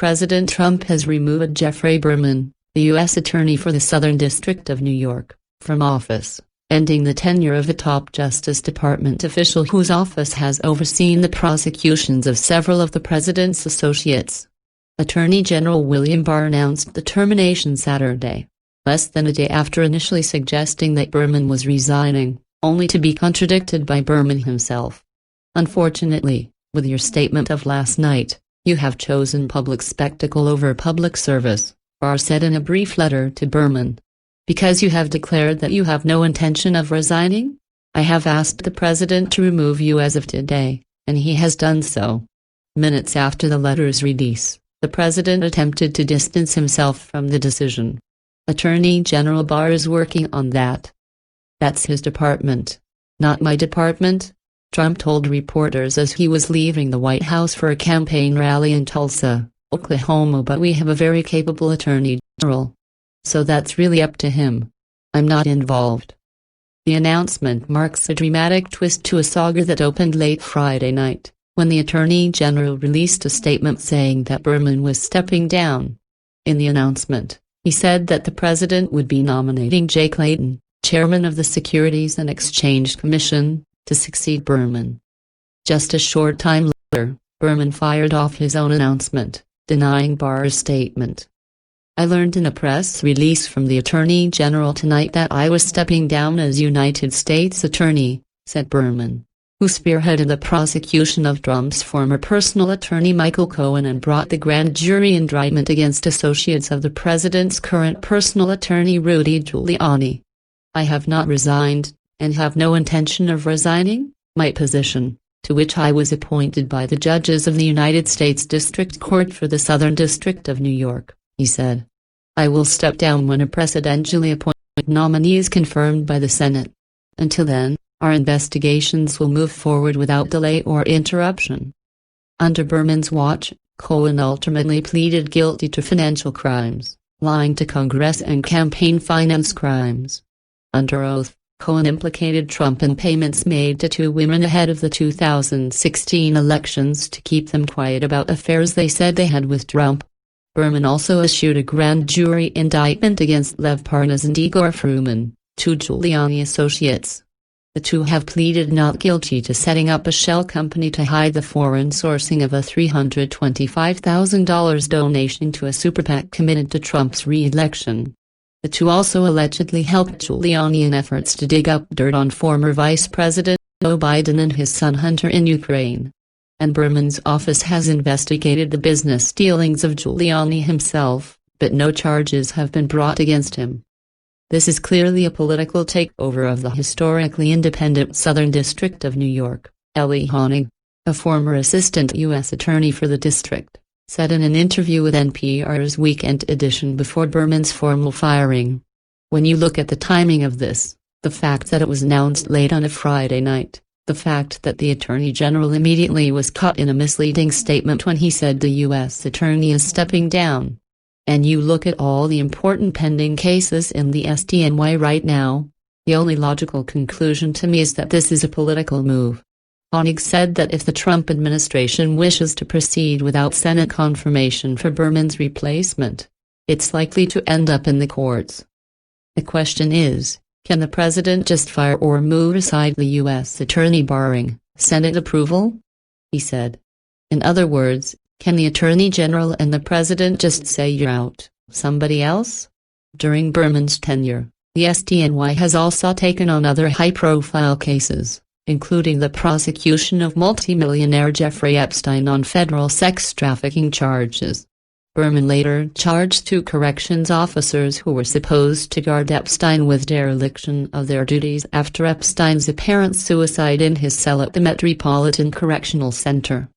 President Trump has removed Jeffrey Berman, the U.S. Attorney for the Southern District of New York, from office, ending the tenure of a top Justice Department official whose office has overseen the prosecutions of several of the president's associates. Attorney General William Barr announced the termination Saturday, less than a day after initially suggesting that Berman was resigning, only to be contradicted by Berman himself. "Unfortunately, with your statement of last night, you have chosen public spectacle over public service," Barr said in a brief letter to Berman. "Because you have declared that you have no intention of resigning? I have asked the president to remove you as of today, and he has done so." Minutes after the letter's release, the president attempted to distance himself from the decision. "Attorney General Barr is working on that. That's his department, not my department," Trump told reporters as he was leaving the White House for a campaign rally in Tulsa, Oklahoma. "But we have a very capable attorney general. So that's really up to him. I'm not involved." The announcement marks a dramatic twist to a saga that opened late Friday night, when the Attorney General released a statement saying that Berman was stepping down. In the announcement, he said that the president would be nominating Jay Clayton, chairman of the Securities and Exchange Commission, to succeed Berman. Just a short time later, Berman fired off his own announcement, denying Barr's statement. "I learned in a press release from the Attorney General tonight that I was stepping down as United States Attorney," said Berman, who spearheaded the prosecution of Trump's former personal attorney Michael Cohen and brought the grand jury indictment against associates of the president's current personal attorney Rudy Giuliani. "I have not resigned, and have no intention of resigning my position, to which I was appointed by the judges of the United States District Court for the Southern District of New York," he said. "I will step down when a presidentially appointed nominee is confirmed by the Senate. Until then, our investigations will move forward without delay or interruption." Under Berman's watch, Cohen ultimately pleaded guilty to financial crimes, lying to Congress, and campaign finance crimes. Under oath, Cohen implicated Trump in payments made to two women ahead of the 2016 elections to keep them quiet about affairs they said they had with Trump. Berman also issued a grand jury indictment against Lev Parnas and Igor Fruman, two Giuliani associates. The two have pleaded not guilty to setting up a shell company to hide the foreign sourcing of a $325,000 donation to a super PAC committed to Trump's re-election. The two also allegedly helped Giuliani in efforts to dig up dirt on former Vice President Joe Biden and his son Hunter in Ukraine. And Berman's office has investigated the business dealings of Giuliani himself, but no charges have been brought against him. This is clearly a political takeover of the historically independent Southern District of New York, Ellie Honig, a former assistant U.S. attorney for the district, said in an interview with NPR's Weekend Edition before Berman's formal firing. "When you look at the timing of this, the fact that it was announced late on a Friday night, the fact that the Attorney General immediately was caught in a misleading statement when he said the U.S. Attorney is stepping down, and you look at all the important pending cases in the SDNY right now, the only logical conclusion to me is that this is a political move." Honig said that if the Trump administration wishes to proceed without Senate confirmation for Berman's replacement, it's likely to end up in the courts. The question is, can the president just fire or move aside the U.S. attorney barring Senate approval? He said. In other words, can the attorney general and the president just say you're out, somebody else? During Berman's tenure, the SDNY has also taken on other high-profile cases, including the prosecution of multimillionaire Jeffrey Epstein on federal sex trafficking charges. Berman later charged two corrections officers who were supposed to guard Epstein with dereliction of their duties after Epstein's apparent suicide in his cell at the Metropolitan Correctional Center.